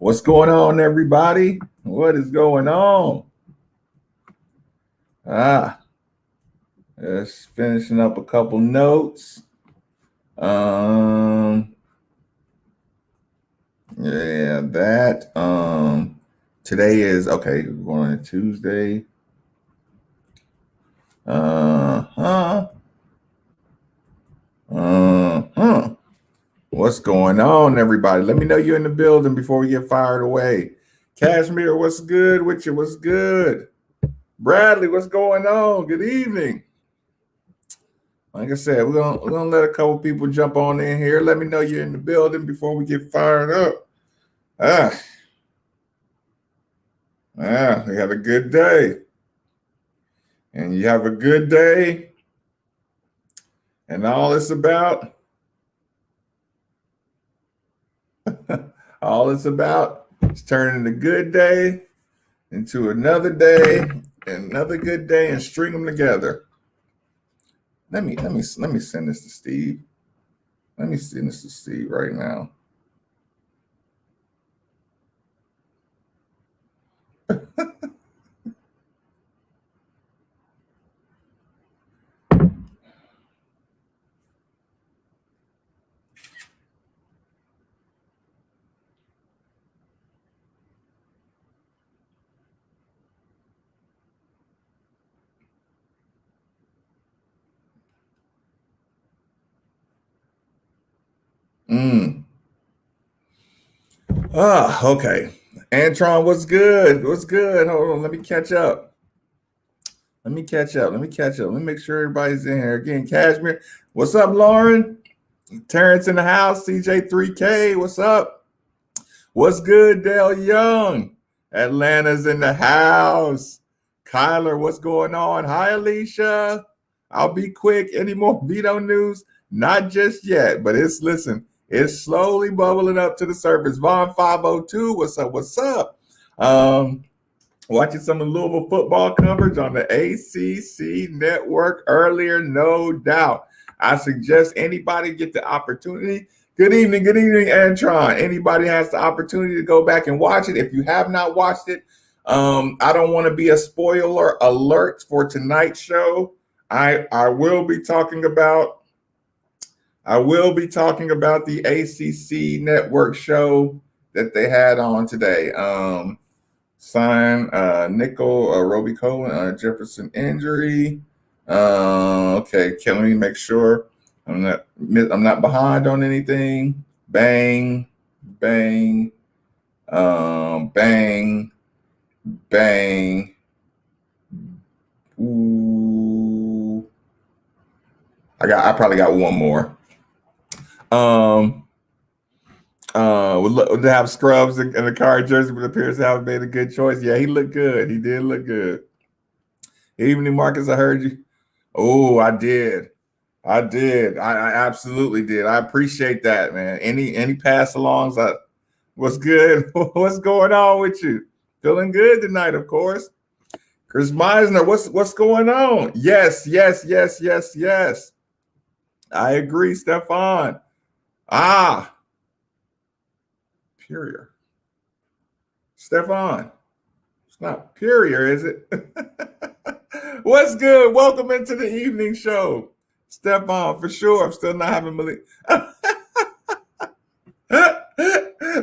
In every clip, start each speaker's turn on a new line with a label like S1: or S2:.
S1: What's going on, everybody? What is going on? Just finishing up a couple notes. Today is okay. We're going to Tuesday. What's going on, everybody? Let me know you're in the building before we get fired away. Cashmere, what's good with you? What's good? Bradley, what's going on? Good evening. Like I said, we're gonna let a couple people jump on in here. Let me know you're in the building before we get fired up. We have a good day. And you have a good day. And all it's about is turning a good day into another day, and another good day, and string them together. Let me send this to Steve. Let me send this to Steve right now. Okay. Antron, what's good? What's good? Hold on, let me catch up. Let me make sure everybody's in here. Again, Cashmere. What's up, Lauren? Terrence in the house. CJ3K, what's up? What's good, Dale Young? Atlanta's in the house. Kyler, what's going on? Hi, Alicia. I'll be quick. Any more veto news? Not just yet, but it's slowly bubbling up to the surface. Vaughn 502, what's up? Watching some of Louisville football coverage on the ACC network earlier, no doubt. I suggest anybody get the opportunity. Good evening, Antron. Anybody has the opportunity to go back and watch it. If you have not watched it, I don't want to be a spoiler alert for tonight's show. I will be talking about the ACC network show that they had on today. Nickel, Roby Cohen, Jefferson injury. Okay, let me make sure I'm not behind on anything. Bang, bang, bang, bang. Ooh, I probably got one more. Would have Scrubs in the card jersey, but appears to have made a good choice. Yeah, he looked good. He did look good. Evening, Marques, I heard you. Oh, I did. I absolutely did. I appreciate that, man. Any pass alongs? What's good? What's going on with you? Feeling good tonight, of course. Chris Meisner, what's going on? Yes. I agree, Stefan. Purier. Stefan. It's not Purier, is it? What's good? Welcome into the evening show. Stefan, for sure. I'm still not having Malik.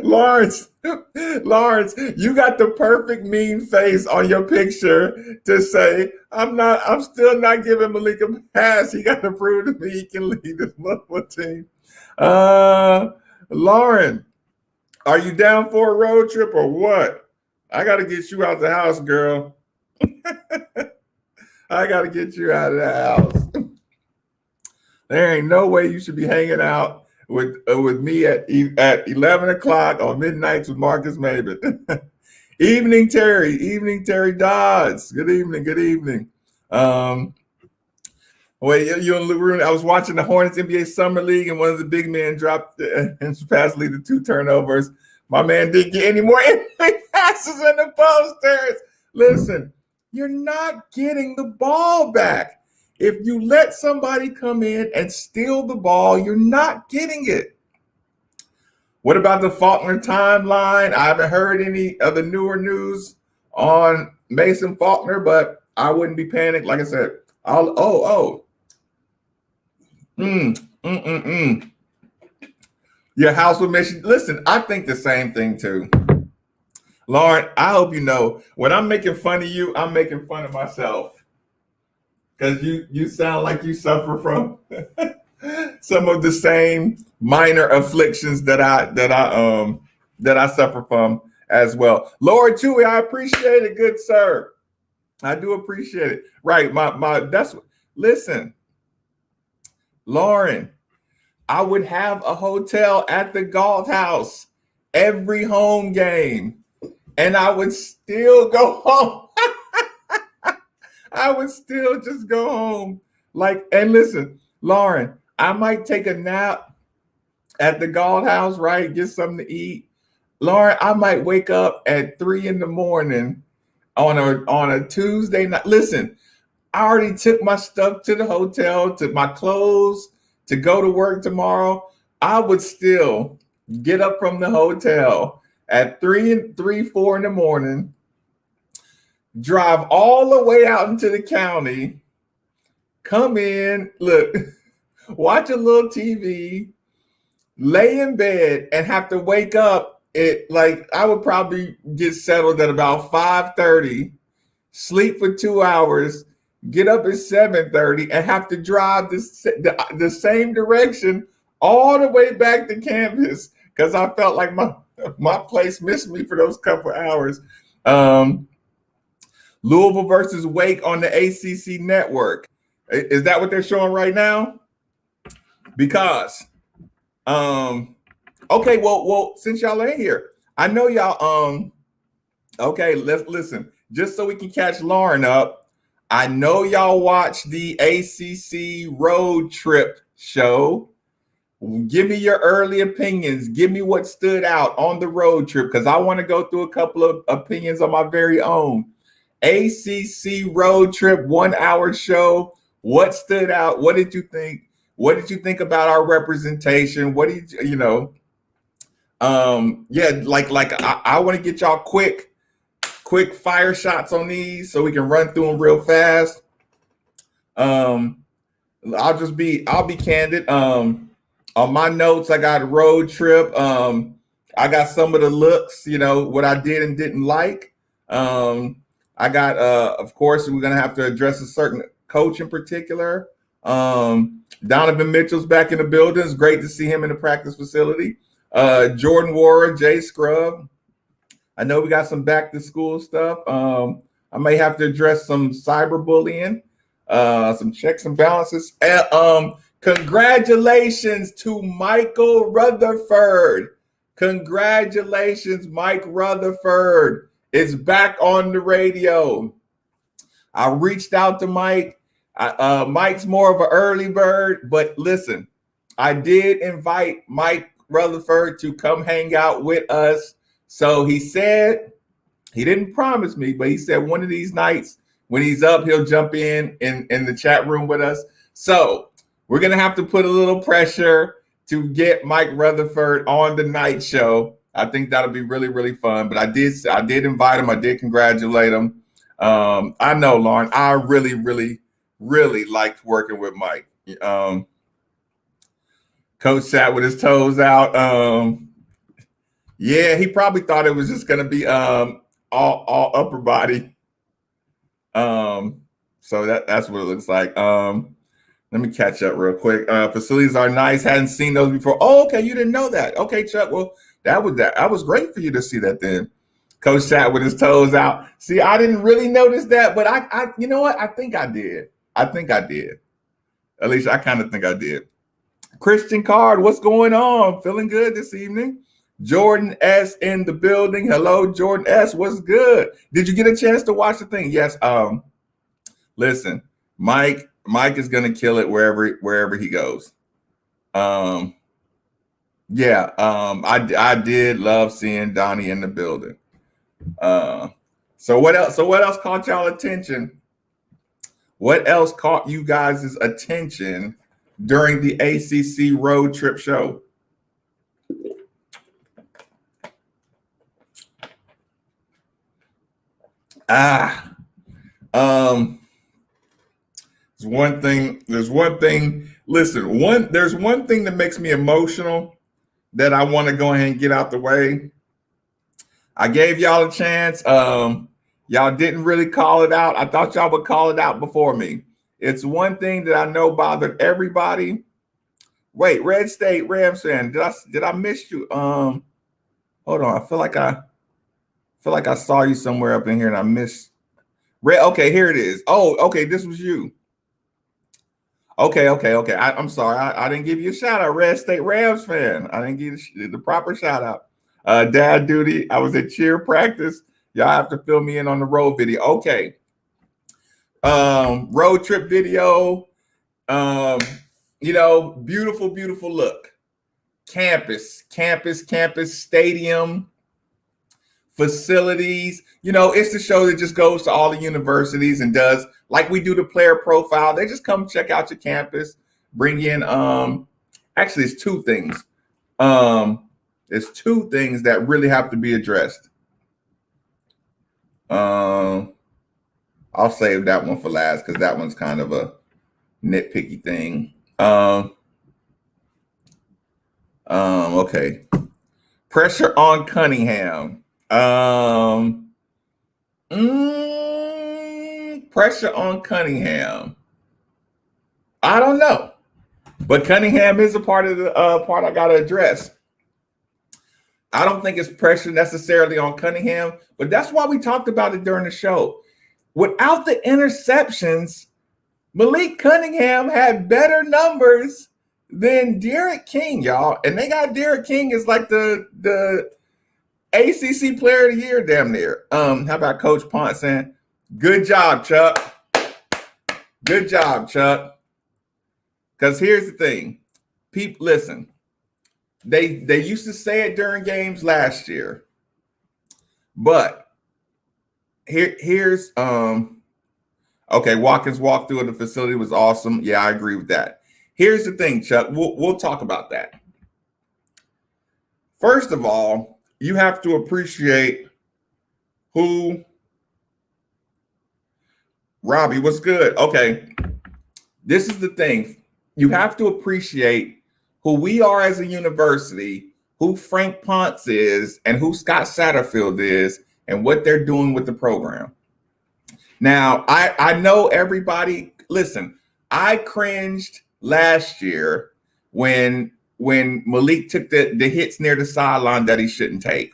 S1: Lawrence, you got the perfect mean face on your picture to say, I'm still not giving Malik a pass. He got to prove to me he can lead this football team. Lauren, are you down for a road trip or what? I got to get you out the house, girl. I got to get you out of the house. There ain't no way you should be hanging out with me at 11 o'clock on midnights with Marques Maybin. Evening, Terry Dodds. Good evening. You and Lou, I was watching the Hornets NBA Summer League, and one of the big men dropped and surpassed lead to 2 turnovers. My man didn't get any more passes in the post, Terrence. Listen, you're not getting the ball back. If you let somebody come in and steal the ball, you're not getting it. What about the Faulkner timeline? I haven't heard any of the newer news on Mason Faulkner, but I wouldn't be panicked. Like I said, mm, mm, mm, mm. Your house will miss you. Listen, I think the same thing too. Lauren, I hope you know when I'm making fun of you, I'm making fun of myself. Because you sound like you suffer from some of the same minor afflictions that I suffer from as well. Lord Chewy, I appreciate it, good sir. I do appreciate it. Right, my that's listen, Lauren. I would have a hotel at the Galt House every home game, and I would still go home. I would still just go home. Like, and listen, Lauren, I might take a nap at the Galt House, right? Get something to eat. Lauren, I might wake up at 3 a.m. on a Tuesday night. Listen, I already took my stuff to the hotel, to my clothes, to go to work tomorrow. I would still get up from the hotel at 4 in the morning, drive all the way out into the county, come in, look, watch a little TV, lay in bed, and have to wake up at, like, I would probably get settled at about 5:30, sleep for 2 hours, get up at 7:30, and have to drive the same direction all the way back to campus because I felt like my place missed me for those couple hours. Louisville versus Wake on the ACC network. Is that what they're showing right now? Because, okay, well, since y'all ain't here, I know y'all, okay, let's listen. Just so we can catch Lauren up, I know y'all watch the ACC road trip show. Give me your early opinions. Give me what stood out on the road trip because I want to go through a couple of opinions on my very own. ACC road trip 1 hour show. What stood out? What did you think? What did you think about our representation? What did you know? Yeah, like I want to get y'all quick fire shots on these so we can run through them real fast. I'll be candid. On my notes, I got a road trip. I got some of the looks, what I did and didn't like. I got, of course, we're going to have to address a certain coach in particular. Donovan Mitchell's back in the building. It's great to see him in the practice facility. Jordan Ward, Jay Scrub. I know we got some back to school stuff. I may have to address some cyberbullying, some checks and balances. Congratulations to Michael Rutherford. Congratulations, Mike Rutherford is back on the radio. I reached out to Mike. Mike's more of an early bird, but listen, I did invite Mike Rutherford to come hang out with us. So he said, he didn't promise me, but he said one of these nights when he's up, he'll jump in the chat room with us. So we're going to have to put a little pressure to get Mike Rutherford on the night show. I think that'll be really, really fun. But I did invite him. I did congratulate him. I know, Lauren, I really, really, really liked working with Mike. Coach sat with his toes out. Yeah, he probably thought it was just going to be all upper body. So that's what it looks like. Let me catch up real quick. Facilities are nice. Hadn't seen those before. Oh, okay, you didn't know that. Okay, Chuck. Well, that was great for you to see that then. Coach sat with his toes out. See, I didn't really notice that, but I you know what? I think I did. At least I kind of think I did. Christian Card, what's going on? Feeling good this evening? Jordan S in the building. Hello, Jordan S. What's good? Did you get a chance to watch the thing? Yes. Listen, Mike is gonna kill it wherever he goes. I did love seeing Donnie in the building. So what else caught y'all attention? What else caught you guys' attention during the ACC road trip show? Ah, um, there's one thing. There's one thing. Listen, there's one thing that makes me emotional that I want to go ahead and get out the way. I gave y'all a chance. Y'all didn't really call it out. I thought y'all would call it out before me. It's one thing that I know bothered everybody. Wait, Red State Rams fan, did I miss you? Hold on. I feel like I saw you somewhere up in here and I missed. Red. Okay, here it is. Oh, okay, this was you. Okay. I'm sorry. I didn't give you a shout out, Red State Rams fan. I didn't give you the proper shout out. Dad duty. I was at cheer practice. Y'all have to fill me in on the road video. Okay. Road trip video. Beautiful, beautiful look. Campus, stadium, facilities. It's the show that just goes to all the universities and does like we do the player profile. They just come check out your campus, bring in actually it's two things. It's two things that really have to be addressed. I'll save that one for last because that one's kind of a nitpicky thing. Okay. Pressure on Cunningham. Pressure on Cunningham. I don't know. But Cunningham is a part of the part I got to address. I don't think it's pressure necessarily on Cunningham, but that's why we talked about it during the show. Without the interceptions, Malik Cunningham had better numbers than Derek King, y'all. And they got Derek King as like the ACC player of the year damn near. How about Coach Pont saying, good job, Chuck. Good job, Chuck. Because here's the thing. People, listen. They used to say it during games last year. But here's okay, Watkins' walkthrough of the facility was awesome. Yeah, I agree with that. Here's the thing, Chuck. We'll talk about that. First of all, you have to appreciate who. Robbie, what's good? Okay, this is the thing. You have to appreciate who we are as a university, who Frank Ponce is, and who Scott Satterfield is, and what they're doing with the program. Now, I know everybody, listen, I cringed last year when Malik took the hits near the sideline that he shouldn't take.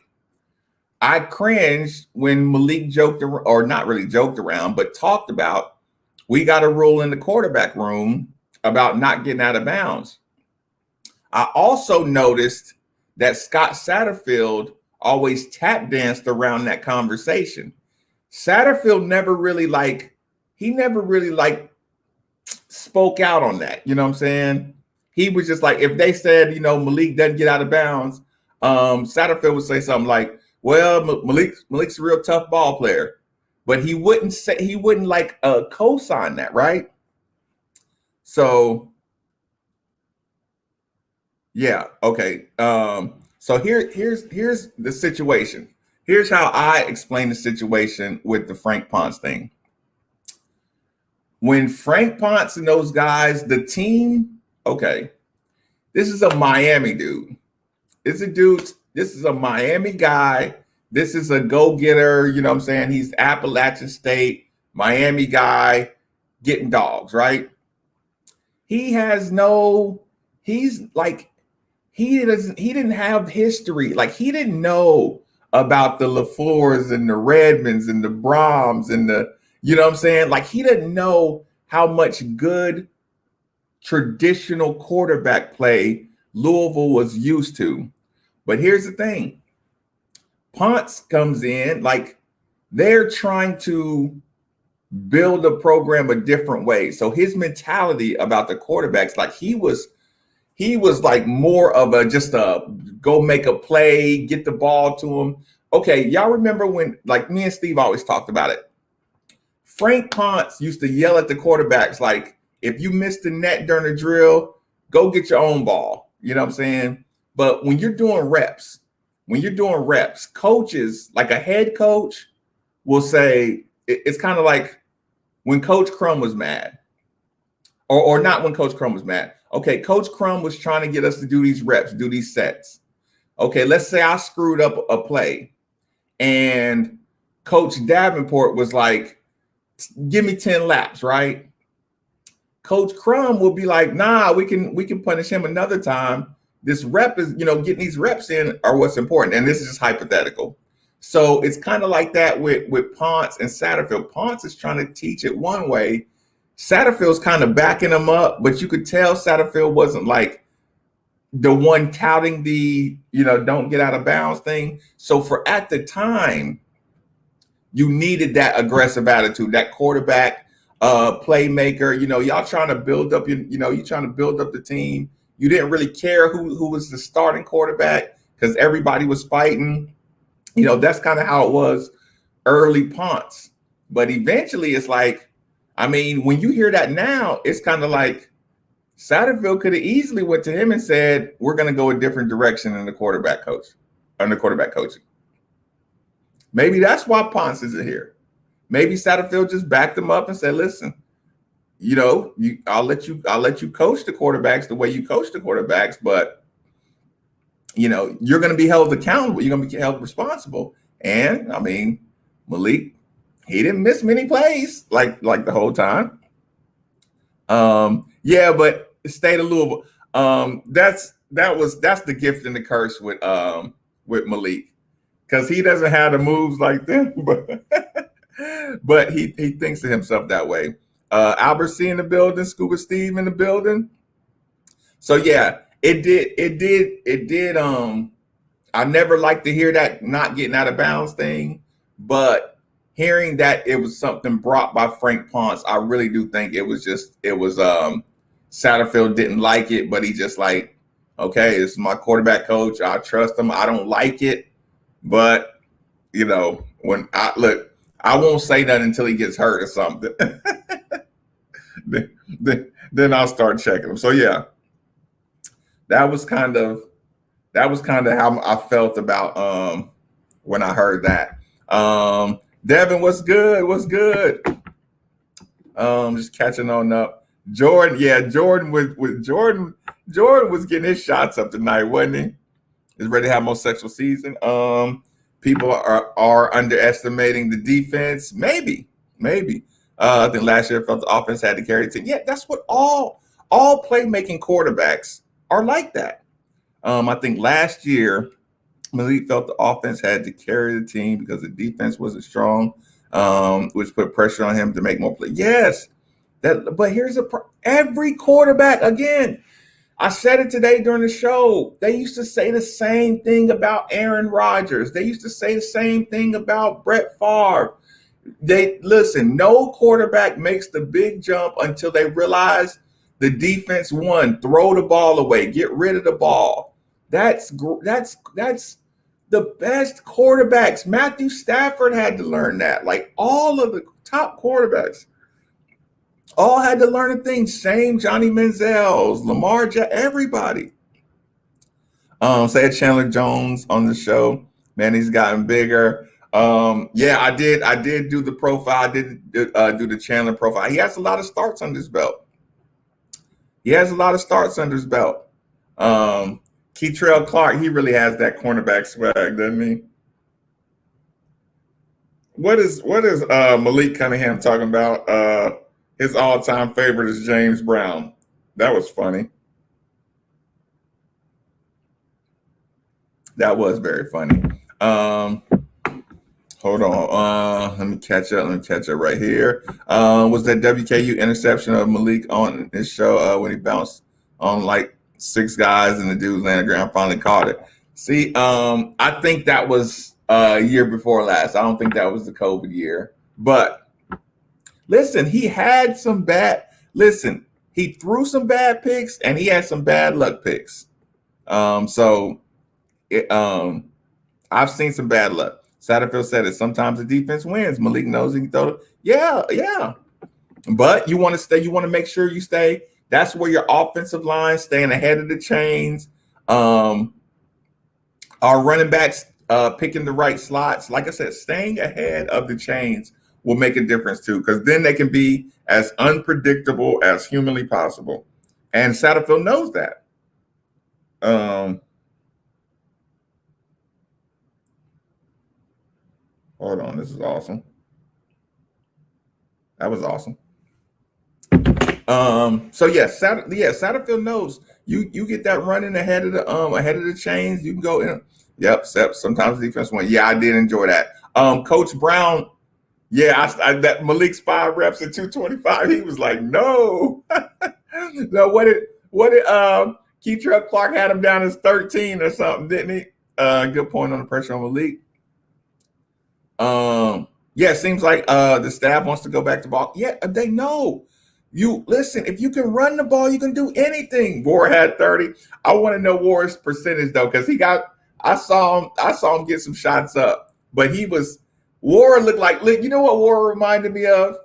S1: I cringed when Malik joked, or not really joked around, but talked about, we got a rule in the quarterback room about not getting out of bounds. I also noticed that Scott Satterfield always tap danced around that conversation. Satterfield never really spoke out on that. You know what I'm saying? He was just like, if they said, Malik doesn't get out of bounds, Satterfield would say something like, well, Malik's a real tough ball player. But he wouldn't co-sign that, right? So yeah, okay. So here's the situation. Here's how I explain the situation with the Frank Ponce thing. When Frank Ponce and those guys, the team, okay, this is a Miami dude. This is a Miami guy. This is a go-getter, you know what I'm saying? He's Appalachian State, Miami guy, getting dogs, right? He didn't have history. Like, he didn't know about the LaFleurs and the Redmonds and the Brahms and you know what I'm saying? Like, he didn't know how much good traditional quarterback play Louisville was used to. But here's the thing. Ponce comes in, like, they're trying to build a program a different way. So his mentality about the quarterbacks, like, he was like more of just a go make a play, get the ball to him. Okay, y'all remember when, like, me and Steve always talked about it. Frank Ponce used to yell at the quarterbacks, like, if you missed the net during the drill, go get your own ball. You know what I'm saying? But when you're doing reps, coaches, like a head coach will say it's kind of like when Coach Crum was mad, or not when Coach Crum was mad. Okay, Coach Crum was trying to get us to do these reps, do these sets. Okay, let's say I screwed up a play, and Coach Davenport was like, "Give me 10 laps," right? Coach Crum will be like, "Nah, we can punish him another time. This rep is, getting these reps in are what's important." And this is just hypothetical. So it's kind of like that with Ponce and Satterfield. Ponce is trying to teach it one way. Satterfield's kind of backing him up, but you could tell Satterfield wasn't like the one touting the, don't get out of bounds thing. So for at the time, you needed that aggressive attitude, that quarterback playmaker. Y'all trying to build up you're trying to build up the team. You didn't really care who was the starting quarterback because everybody was fighting. That's kind of how it was early Ponce. But eventually it's like, when you hear that now, it's kind of like Satterfield could have easily went to him and said, "We're going to go a different direction in the quarterback coaching." Maybe that's why Ponce isn't here. Maybe Satterfield just backed him up and said, "Listen, I'll let you coach the quarterbacks the way you coach the quarterbacks, but you're going to be held accountable. You're going to be held responsible." And Malik, he didn't miss many plays like the whole time. Yeah, but state of Louisville. That's the gift and the curse with Malik, because he doesn't have the moves like them, but he thinks of himself that way. Albert C in the building, Scuba Steve in the building. So yeah, it did. I never liked to hear that not getting out of bounds thing, but hearing that it was something brought by Frank Ponce, I really do think it was Satterfield didn't like it, but he just like, okay, this is my quarterback coach. I trust him. I don't like it, but when I won't say that until he gets hurt or something. then I'll start checking him. So yeah, that was kind of how I felt about when I heard that. Devin, what's good? What's good? Just catching on up. Jordan, yeah, Jordan was getting his shots up tonight, wasn't he? He's ready to have a more sexual season. People are underestimating the defense. Maybe. I think last year I felt the offense had to carry the team. Yeah, that's what all playmaking quarterbacks are like that. I think last year Malik felt the offense had to carry the team because the defense wasn't strong, which put pressure on him to make more plays. Yes, but here's every quarterback, again, I said it today during the show, they used to say the same thing about Aaron Rodgers. They used to say the same thing about Brett Favre. No quarterback makes the big jump until they realize the defense won. Throw the ball away. Get rid of the ball. That's the best quarterbacks. Matthew Stafford had to learn that. Like all of the top quarterbacks all had to learn a thing. Same Johnny Manziel, Lamar, everybody. Say Chandler Jones on the show. Man, he's gotten bigger. Yeah, I did do the profile. I did do the Chandler profile. He has a lot of starts under his belt. Keytrell Clark, he really has that cornerback swag, doesn't he? What is Malik Cunningham talking about? His all-time favorite is James Brown. That was funny. That was very funny. Hold on. Let me catch up right here. Was that WKU interception of Malik on his show when he bounced on like 6 guys and the dude landed ground, finally caught it? See, I think that was a year before last. I don't think that was the COVID year. But listen, he had some bad. Listen, he threw some bad picks and he had some bad luck picks. I've seen some bad luck. Satterfield said it. Sometimes the defense wins. Malik knows he can throw it. Yeah. But you want to stay. You want to make sure you stay. That's where your offensive line staying ahead of the chains. Our running backs picking the right slots. Like I said, staying ahead of the chains will make a difference too, because then they can be as unpredictable as humanly possible. And Satterfield knows that. Hold on, this is awesome. That was awesome. So yes, Satterfield knows you get that running ahead of the chains. You can go in. Yep. Sometimes the defense won. Yeah, I did enjoy that. Coach Brown. Yeah, that Malik's 5 reps at 225. He was like, no, no. What did Keytruck Clark had him down as 13 or something, didn't he? Good point on the pressure on Malik. Yeah, it seems like the staff wants to go back to ball. Yeah, they know. You listen, if you can run the ball, you can do anything. Ward had 30. I want to know Ward's percentage though, because I saw him get some shots up, but Ward looked like, you know what Ward reminded me of?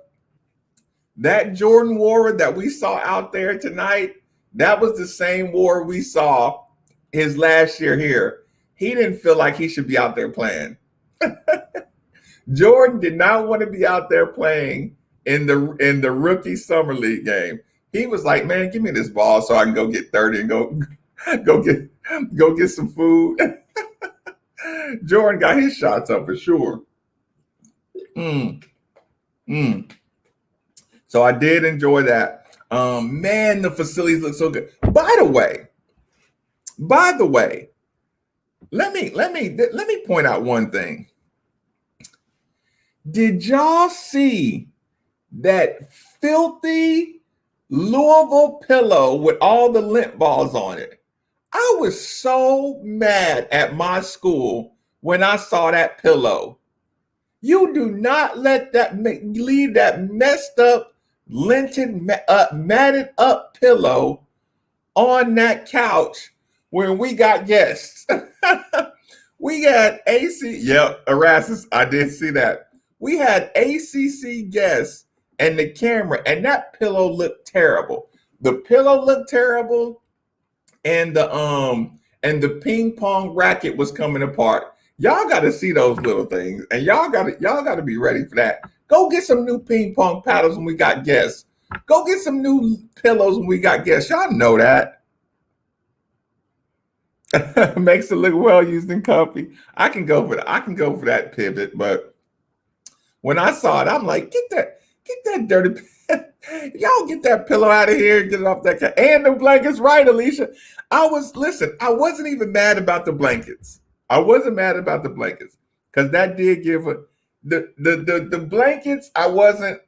S1: That Jordan Ward that we saw out there tonight, that was the same Ward we saw his last year here. He didn't feel like he should be out there playing. Jordan did not want to be out there playing in the rookie summer league game. He was like, "Man, give me this ball so I can go get 30 and go get some food." Jordan got his shots up for sure. So I did enjoy that. Man, the facilities look so good. By the way, let me point out one thing. Did y'all see that filthy Louisville pillow with all the lint balls on it? I was so mad at my school when I saw that pillow. You do not leave that messed up, linted, matted up pillow on that couch when we got guests. We had AC. Yep, Erasmus, I did see that. We had ACC guests and the camera, and that pillow looked terrible. The pillow looked terrible, and the ping pong racket was coming apart. Y'all got to see those little things, and y'all got to be ready for that. Go get some new ping pong paddles when we got guests. Go get some new pillows when we got guests. Y'all know that. Makes it look well used and comfy. I can go for that pivot, but when I saw it, I'm like, get that dirty. Y'all get that pillow out of here, get it off that couch. And the blankets, right, Alicia? I wasn't even mad about the blankets. I wasn't mad about the blankets because that did give the blankets. I wasn't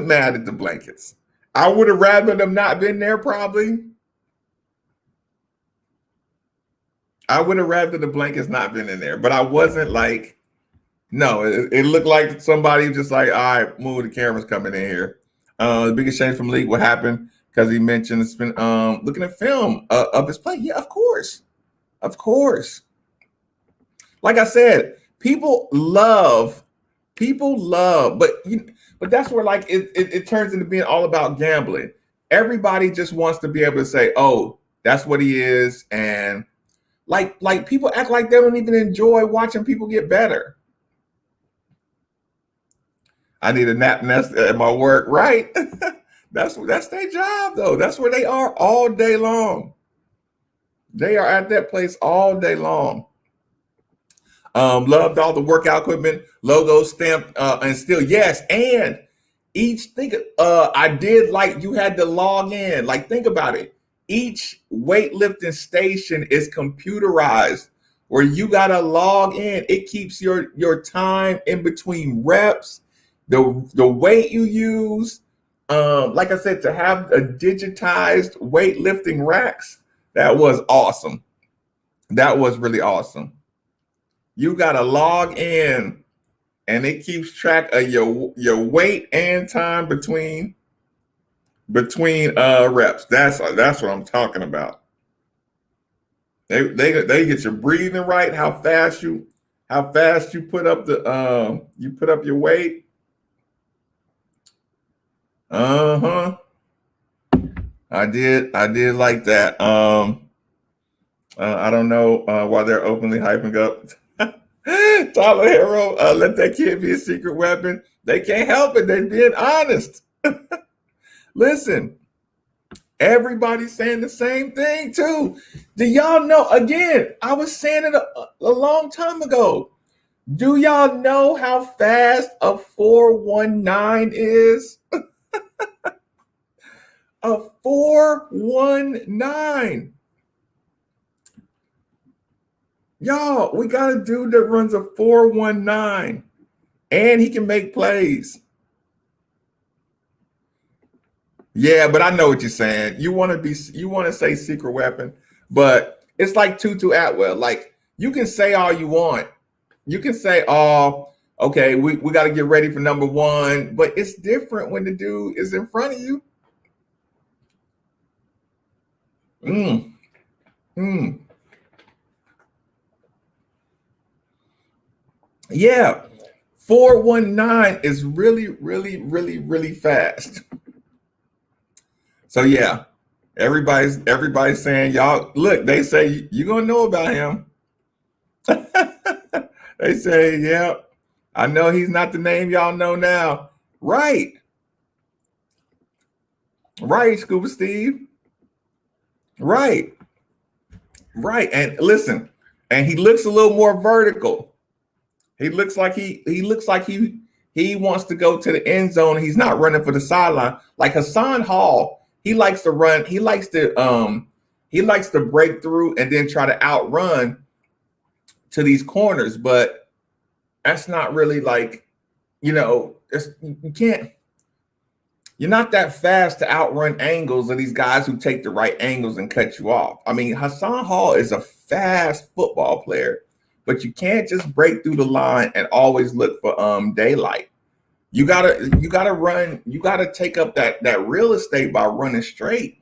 S1: mad at the blankets. I would have rather them not been there probably. I would have rather the blankets not been in there, but I wasn't like, no, it looked like somebody just like, all right, move, the camera's coming in here. The biggest change from league, what happened? Because he mentioned it's been looking at film of his play. Yeah, of course. Like I said, people love, but that's where like it turns into being all about gambling. Everybody just wants to be able to say, oh, that's what he is, and like people act like they don't even enjoy watching people get better. I need a nap nest at my work, right? That's their job, though. That's where they are all day long. They are at that place all day long. Loved all the workout equipment, logos stamped, and still, yes. And I did like you had to log in. Like, think about it. Each weightlifting station is computerized where you got to log in. It keeps your time in between reps, the weight you use. Like I said, to have a digitized weightlifting racks, that was awesome. That was really awesome. You got to log in, and it keeps track of your weight and time between reps. That's what I'm talking about. They get your breathing right, how fast you put up your weight. I did like that. I don't know why they're openly hyping up Tyler Hero. Let that kid be a secret weapon. They can't help it. They're being honest. Listen, everybody's saying the same thing too. Do y'all know? Again, I was saying it a long time ago. Do y'all know how fast a 419 is? A 419. Y'all, we got a dude that runs a 419 and he can make plays. Yeah, but I know what you're saying. You want to say secret weapon, but it's like Tutu Atwell. Like, you can say all you want. You can say, oh, okay, we got to get ready for number one, but it's different when the dude is in front of you. Yeah. 419 is really, really, really, really fast. So yeah, everybody's saying, y'all look, they say you're gonna know about him. They say, yeah, I know he's not the name y'all know now. Right. Right, Scuba Steve. Right. Right. And listen, and he looks a little more vertical. He looks like he wants to go to the end zone. He's not running for the sideline. Like Hassan Hall, he likes to run, he likes to break through and then try to outrun to these corners, but that's not really like, you can't, you're not that fast to outrun angles of these guys who take the right angles and cut you off. I mean, Hassan Hall is a fast football player, but you can't just break through the line and always look for daylight. You gotta run, you gotta take up that real estate by running straight.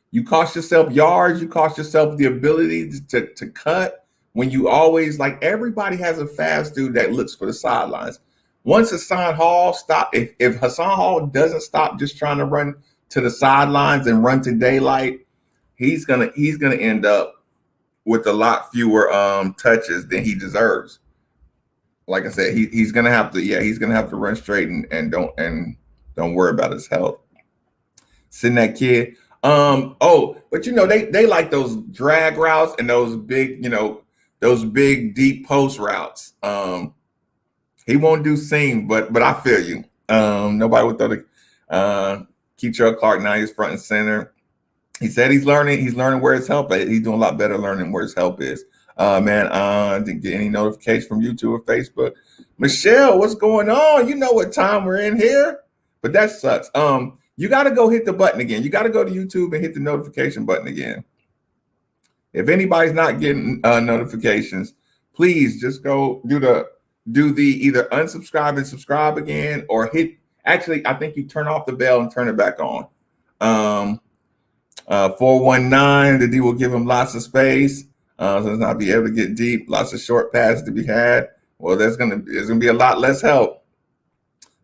S1: You cost yourself yards, you cost yourself the ability to cut when you always, like, everybody has a fast dude that looks for the sidelines. Once Hassan Hall if Hassan Hall doesn't stop just trying to run to the sidelines and run to daylight, he's gonna end up with a lot fewer touches than he deserves. Like I said, he's gonna have to run straight and don't worry about his health. Send that kid. But they like those drag routes and those big deep post routes. He won't do seam, but I feel you. Nobody would throw the Keitrell Clark. Now he's front and center. He said he's learning where his help is. He's doing a lot better learning where his help is. Didn't get any notification from YouTube or Facebook. Michelle, what's going on? You know what time we're in here, but that sucks. You got to go hit the button again. You got to go to YouTube and hit the notification button again. If anybody's not getting notifications, please just go do the either unsubscribe and subscribe again, or actually, I think you turn off the bell and turn it back on. 419, the D will give him lots of space. So he'll not be able to get deep, lots of short passes to be had. Well, there's gonna be a lot less help.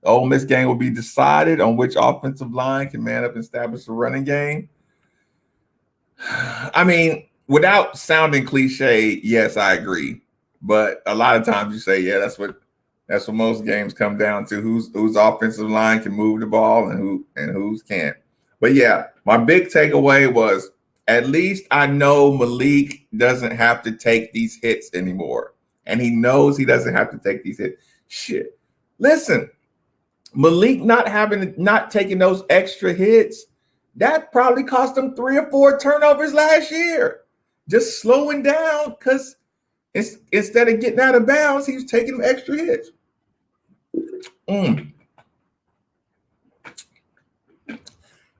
S1: The Ole Miss game will be decided on which offensive line can man up and establish the running game. I mean, without sounding cliche, yes, I agree. But a lot of times you say, yeah, that's what most games come down to: whose offensive line can move the ball and whose can't. But yeah, my big takeaway was, at least I know Malik doesn't have to take these hits anymore. And he knows he doesn't have to take these hits. Shit. Listen, Malik not taking those extra hits, that probably cost him 3 or 4 turnovers last year. Just slowing down, because instead of getting out of bounds, he was taking extra hits.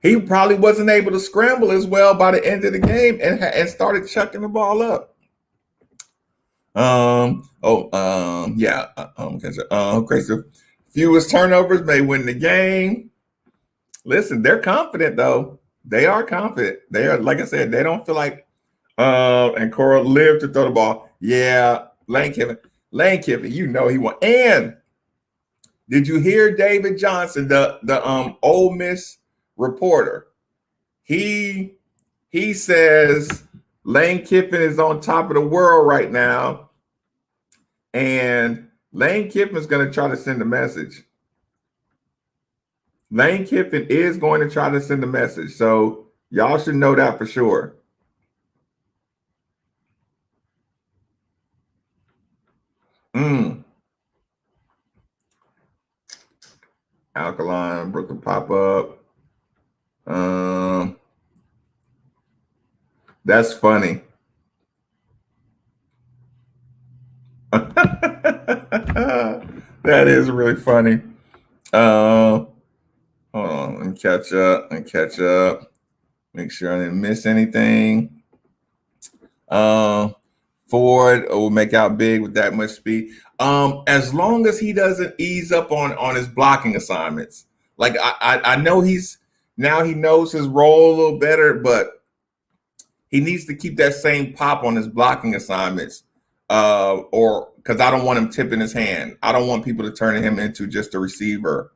S1: He probably wasn't able to scramble as well by the end of the game and started chucking the ball up. Fewest turnovers may win the game. Listen, they're confident though. They are confident. They are, like I said, they don't feel like and Coral lived to throw the ball. Yeah, Lane Kiffin, you know he won. And did you hear David Johnson, the Ole Miss reporter? He says Lane Kiffin is on top of the world right now, and Lane Kiffin is going to try to send a message. Lane Kiffin is going to try to send a message, so y'all should know that for sure. Alkaline, Brooklyn pop up. That's funny. That is really funny. Hold on, let me catch up. Make sure I didn't miss anything. Ford will make out big with that much speed. As long as he doesn't ease up on his blocking assignments. Like I know he knows his role a little better, but he needs to keep that same pop on his blocking assignments. Or because I don't want him tipping his hand. I don't want people to turn him into just a receiver.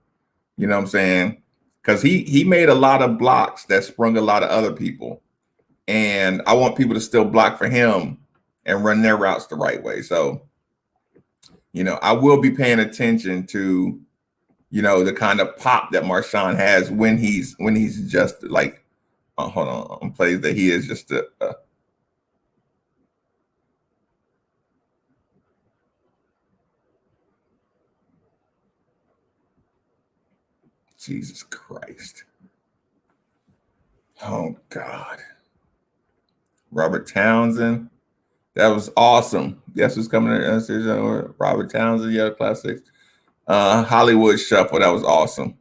S1: You know what I'm saying? Because he made a lot of blocks that sprung a lot of other people. And I want people to still block for him and run their routes the right way. So, I will be paying attention to, the kind of pop that Marshawn has when he's just like, hold on plays that he is just a Jesus Christ. Oh God. Robert Townsend. That was awesome. Guess who's coming in? Robert Townsend, yeah, classics. Hollywood Shuffle. That was awesome.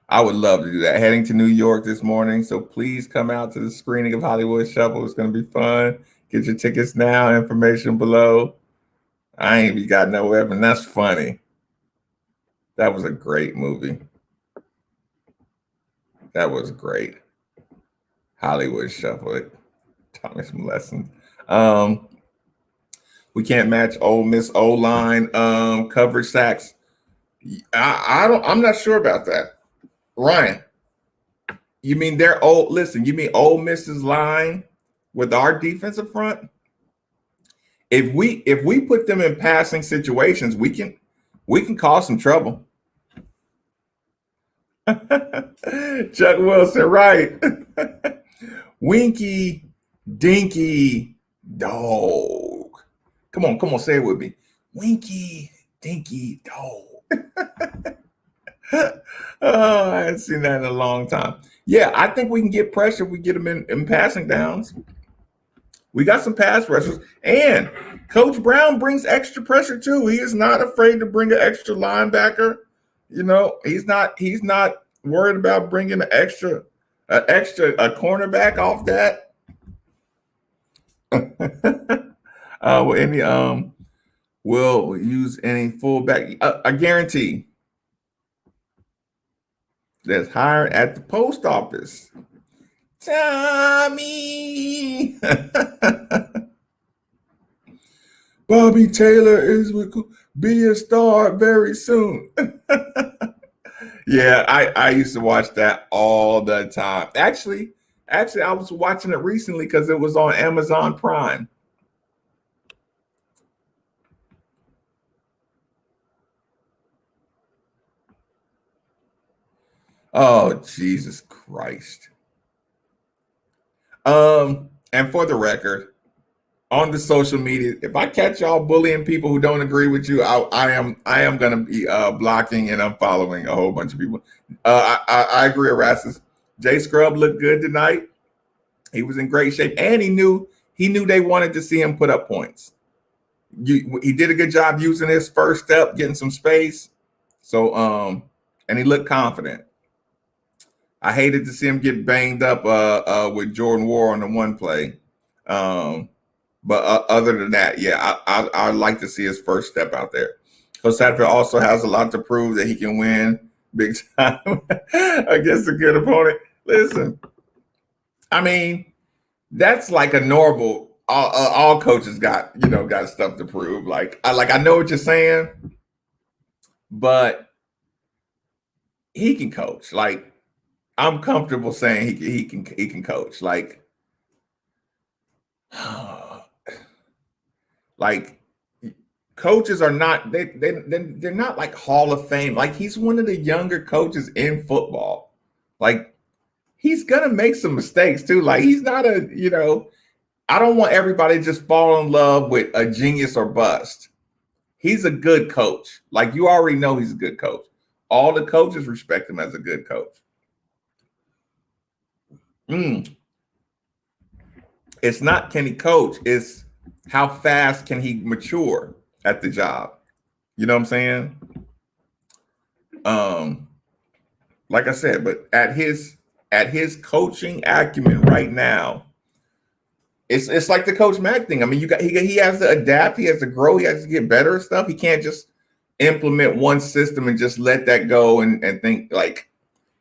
S1: I would love to do that. Heading to New York this morning, so please come out to the screening of Hollywood Shuffle. It's going to be fun. Get your tickets now. Information below. I ain't even got no weapon. That's funny. That was a great movie. That was great. Hollywood Shuffle. It taught me some lessons. We can't match Ole Miss O-line coverage sacks. I'm not sure about that. Ryan, you mean they're old? Listen, you mean Ole Miss's line with our defensive front? If we put them in passing situations, we can cause some trouble. Chuck Wilson, right? Winky, dinky, dog. Come on, say it with me. Winky, dinky, dog. Oh, I hadn't seen that in a long time. Yeah, I think we can get pressure if we get them in passing downs. We got some pass rushers, and Coach Brown brings extra pressure too. He is not afraid to bring an extra linebacker. He's not worried about bringing an extra cornerback off that. Will use any fullback. I guarantee that's hired at the post office. Tommy. Bobby Taylor will be a star very soon. Yeah, I used to watch that all the time. Actually, I was watching it recently because it was on Amazon Prime. Oh, Jesus Christ. And for the record, on the social media, if I catch y'all bullying people who don't agree with you, I am gonna be blocking and unfollowing a whole bunch of people. I agree, Erasmus. Jay Scrub looked good tonight. He was in great shape, and he knew they wanted to see him put up points. He did a good job using his first step, getting some space. So, and he looked confident. I hated to see him get banged up with Jordan War on the one play. But other than that, yeah, I'd like to see his first step out there. Coach Satterfield also has a lot to prove that he can win big time against a good opponent. Listen, I mean, that's like a normal. All coaches got stuff to prove. I know what you're saying, but he can coach. Like I'm comfortable saying he can coach. Like coaches are not they're not like Hall of Fame. Like he's one of the younger coaches in football. Like he's gonna make some mistakes too. Like he's not a, I don't want everybody to just fall in love with a genius or bust. He's a good coach. Like you already know he's a good coach. All the coaches respect him as a good coach. It's not can he coach, it's how fast can he mature at the job. You know what I'm saying? Um, like I said, but at his coaching acumen right now, it's like the Coach Mack thing. I mean, he has to adapt, he has to grow, he has to get better at stuff. He can't just implement one system and just let that go and think like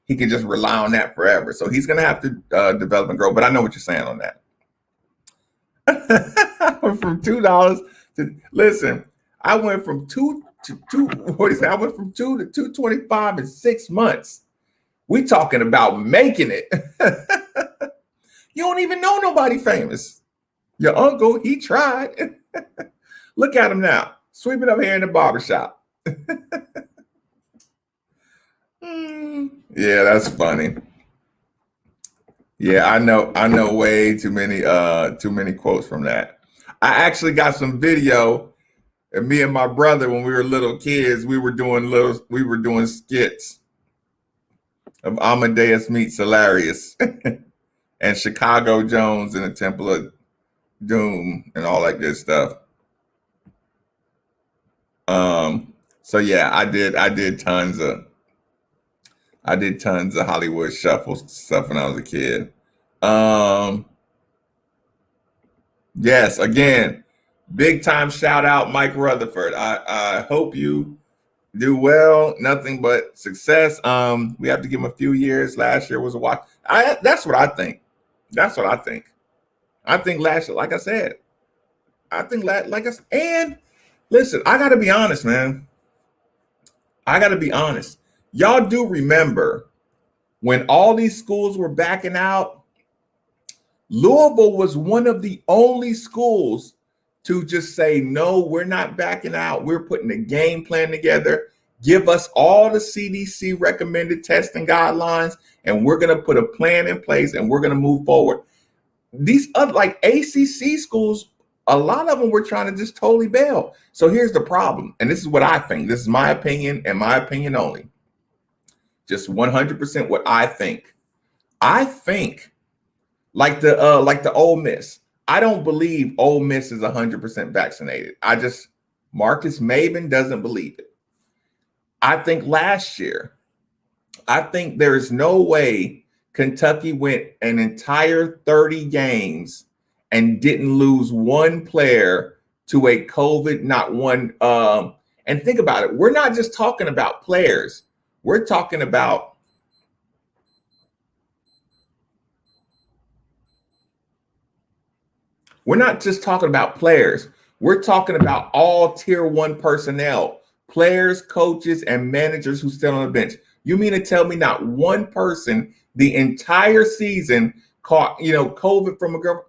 S1: he can just rely on that forever. So he's gonna have to develop and grow. But I know what you're saying on that. From $2 to listen, I went from two to two. What is that? I went from 2 to 225 in 6 months. We talking about making it. You don't even know nobody famous. Your uncle, he tried. Look at him now, sweeping up here in the barbershop. Yeah, that's funny. Yeah, I know way too many quotes from that. I actually got some video of me and my brother when we were little kids. We were doing skits of Amadeus Meets Hilarious and Chicago Jones and the Temple of Doom and all that good stuff. So yeah, I did tons of Hollywood Shuffle stuff when I was a kid. Yes, again, big time shout out Mike Rutherford. I hope you do well. Nothing but success. We have to give him a few years. Last year was a watch. That's what I think. That's what I think. I think last year, like I said, and listen, I got to be honest, man. I got to be honest. Y'all do remember when all these schools were backing out, Louisville was one of the only schools to just say, no, we're not backing out. We're putting a game plan together. Give us all the CDC recommended testing guidelines, and we're going to put a plan in place and we're going to move forward. These other like ACC schools, a lot of them were trying to just totally bail. So here's the problem. And this is what I think. This is my opinion and my opinion only. Just 100% what I think. I think like the Ole Miss. I don't believe Ole Miss is 100% vaccinated. Marques Maybin doesn't believe it. I think last year, I think there is no way Kentucky went an entire 30 games and didn't lose one player to a COVID, not one. And think about it. We're not just talking about players. We're talking about We're not just talking about players. We're talking about all tier one personnel, players, coaches, and managers who sit on the bench. You mean to tell me not one person the entire season caught, COVID from a girl?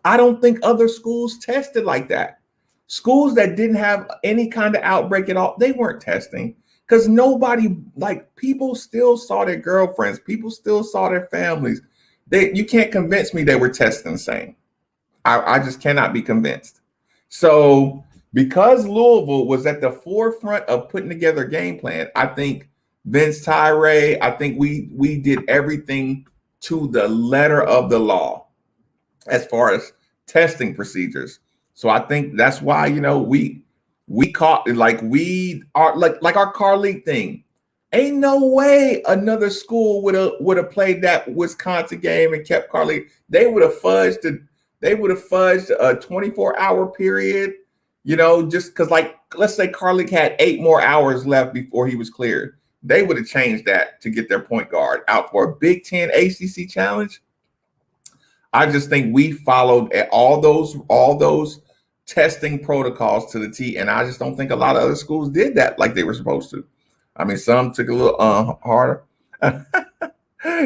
S1: I don't think other schools tested like that. Schools that didn't have any kind of outbreak at all, they weren't testing because people still saw their girlfriends. People still saw their families. You can't convince me they were testing the same. I just cannot be convinced. So because Louisville was at the forefront of putting together a game plan, I think Vince Tyree, I think we did everything to the letter of the law as far as testing procedures. So I think that's why, we caught we are like our car league thing. Ain't no way another school would have played that Wisconsin game and kept car league. They would have fudged a 24-hour period, just because, let's say Carlick had 8 more hours left before he was cleared. They would have changed that to get their point guard out for a Big Ten ACC challenge. I just think we followed all those testing protocols to the T, and I just don't think a lot of other schools did that like they were supposed to. I mean, some took a little harder.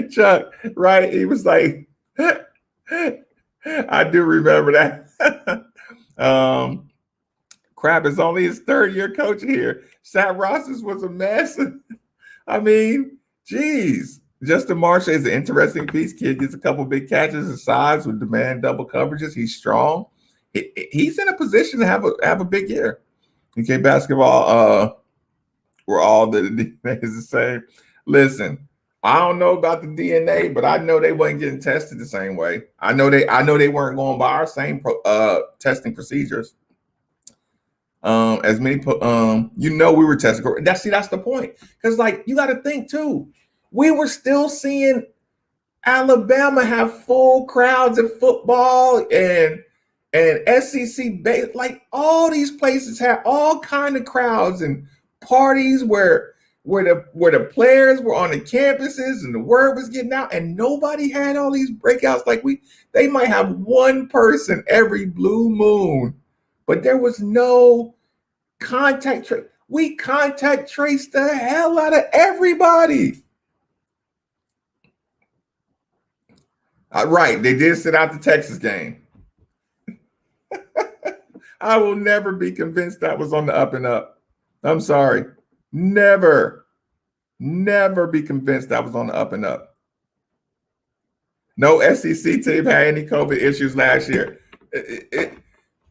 S1: Chuck, right? He was like, I do remember that. Crab is only his third year coaching here. Sat Rosses was a mess. I mean, geez. Justin Marshall is an interesting piece. Kid gets a couple big catches. His size would demand double coverages. He's strong. He's in a position to have a big year. UK basketball, where all the DNA is the same. Listen, I don't know about the DNA, but I know they wasn't getting tested the same way. I know they weren't going by our same testing procedures. As many, we were testing. That's the point. Because like you got to think too, we were still seeing Alabama have full crowds in football and SEC base. Like all these places have all kind of crowds and parties where the players were on the campuses and the word was getting out, and nobody had all these breakouts. Like they might have one person every blue moon, but there was no contact trace. We contact traced the hell out of everybody. Right, they did sit out the Texas game. I will never be convinced that was on the up and up. I'm sorry. Never be convinced that was on the up and up. No SEC team had any COVID issues last year.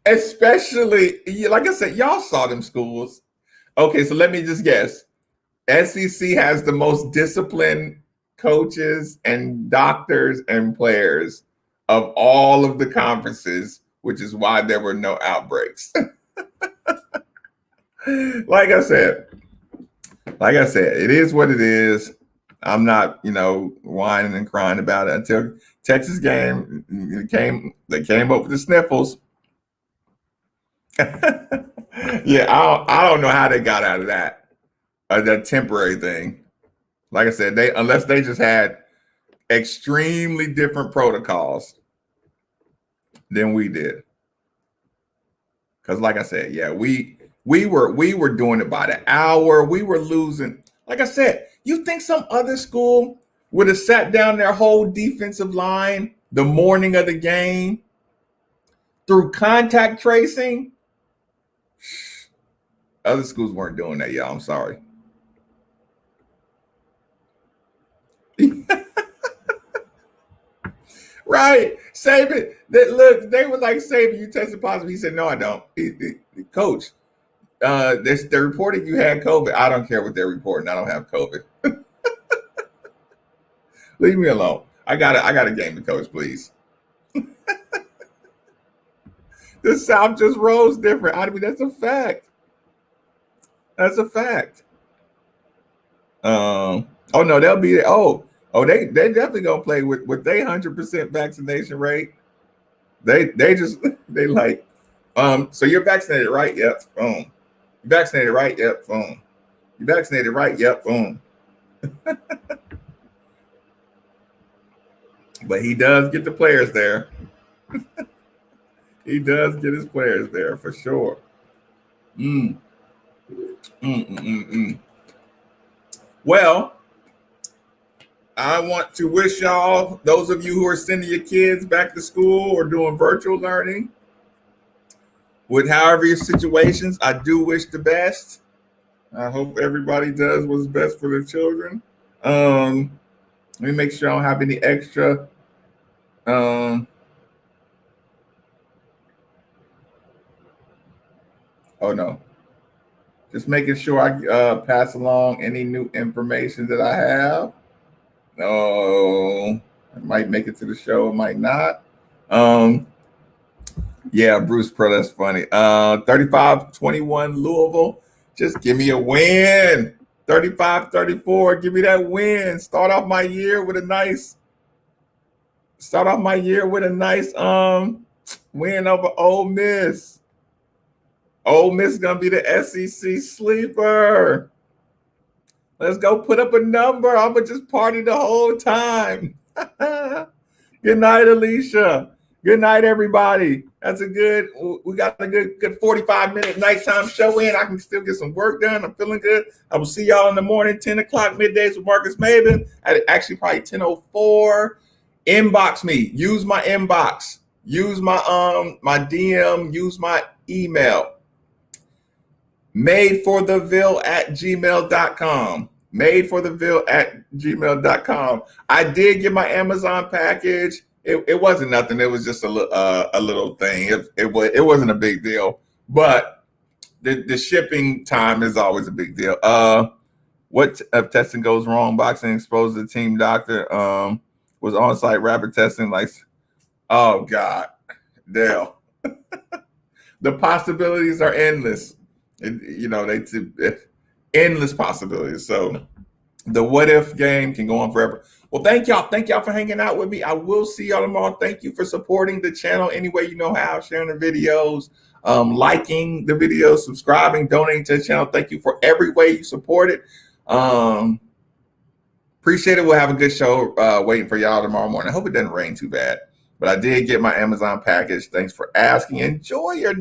S1: Especially, like I said, y'all saw them schools. Okay, so let me just guess. SEC has the most disciplined coaches and doctors and players of all of the conferences, which is why there were no outbreaks. Like I said, it is what it is. I'm not, whining and crying about it until Texas game they came up with the sniffles. Yeah, I don't know how they got out of that temporary thing. Like I said, unless they just had extremely different protocols than we did. Because, like I said, yeah, we were doing it by the hour. We were losing. Like I said, you think some other school would have sat down their whole defensive line the morning of the game through contact tracing? Other schools weren't doing that, y'all. I'm sorry. Right. Saban, they were like, Saban, you tested positive. He said, no, I don't. Coach, they're reporting you had COVID. I don't care what they're reporting. I don't have COVID. Leave me alone. I got a game to coach, please. The South just rose different. I mean, that's a fact. That's a fact. Oh no, they'll be they definitely gonna play with their 100% vaccination rate. They like, so you're vaccinated, right? Yep. Boom. You vaccinated, right? Yep. Boom. You vaccinated, right? Yep. Boom. But he does get the players there. He does get his players there for sure. Well, I want to wish y'all, those of you who are sending your kids back to school or doing virtual learning, with however your situations, I do wish the best. I hope everybody does what's best for their children. Let me make sure I don't have any extra. Oh no. Just making sure I pass along any new information that I have. No, it might make it to the show, it might not. Yeah, Bruce Pro, that's funny. 35-21 Louisville. Just give me a win. 35-34. Give me that win. Start off my year with a nice win over Ole Miss. Ole Miss is gonna be the SEC sleeper. Let's go put up a number. I'm gonna just party the whole time. Good night, Alicia. Good night, everybody. We got a good 45-minute nighttime show in. I can still get some work done. I'm feeling good. I will see y'all in the morning, 10 o'clock, middays with Marques Maybin. Actually, probably 10:04. Inbox me. Use my inbox. Use my DM. Use my email. madefortheville@gmail.com. madefortheville@gmail.com. I did get my Amazon package. It wasn't nothing. It was just a little thing. It wasn't a big deal, but the shipping time is always a big deal. What if testing goes wrong? Boxing exposed the team doctor was on site rapid testing. Like, oh God, Dale. The possibilities are endless. Endless possibilities. So the what if game can go on forever. Well, thank y'all. Thank y'all for hanging out with me. I will see y'all tomorrow. Thank you for supporting the channel any way you know how, sharing the videos, liking the videos, subscribing, donating to the channel. Thank you for every way you support it. Appreciate it. We'll have a good show waiting for y'all tomorrow morning. I hope it doesn't rain too bad. But I did get my Amazon package. Thanks for asking. Enjoy your